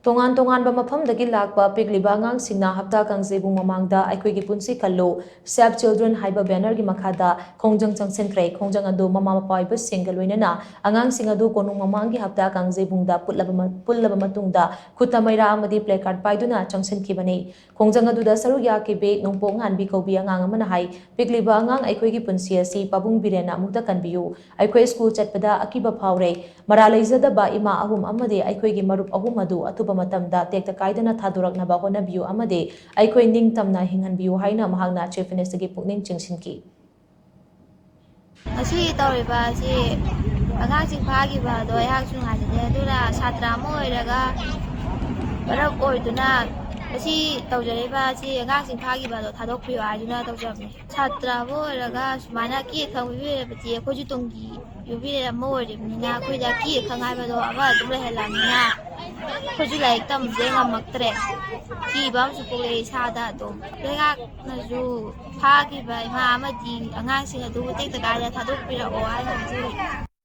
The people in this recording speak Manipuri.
Tongan-Tonganba Mafamdagi Lakpa PIKLIBA Angang Shing Hapta Kangjeibung Mamang EIKHOI PUNSI KALLU Save Children HAIBA banner gi MAKHA Khongjang Changshinkhre Khongjang adu mama mapa iba single loinana Angang Shing adu konung mamang gi Hapta Kangjeibung da pullaba matungda khuta maira amadi placard paiduna changshinkhibani Khongjang adu da saru yakibe nongpong hanbi kobi angang amana hai PIKLIBA Angang EIKHOI gi punsi asi pabung birena mukta kanbiyu EIKHOI school chatpada akiba phawre mara leizadaba ima ahum amade EIKHOI gi marup ahum adu matamda tekta kaidana thaduraknaba honabiyu amade EIKHOI ningtamna hinghanbiyu haina mahakna chief minister gi pukning chingsinki Asi tawriba si angang chingphagiba do ayhak chunghaide adura satra mo oiraga barak oiduna asi tawjariba si angang chingphagiba do thadokpiyo ajuna tawjabni satra mo oiraga sumana ki khangbibe bati ekhoju tonggi yubire mo oiribnina khoida ki khangai ba do aba dumla helamina khoju laik tam jenga maktre ki bam su pole sada do lenga naju phagi ba ma amadi angang sing adu tekta gaida thadokpira o ai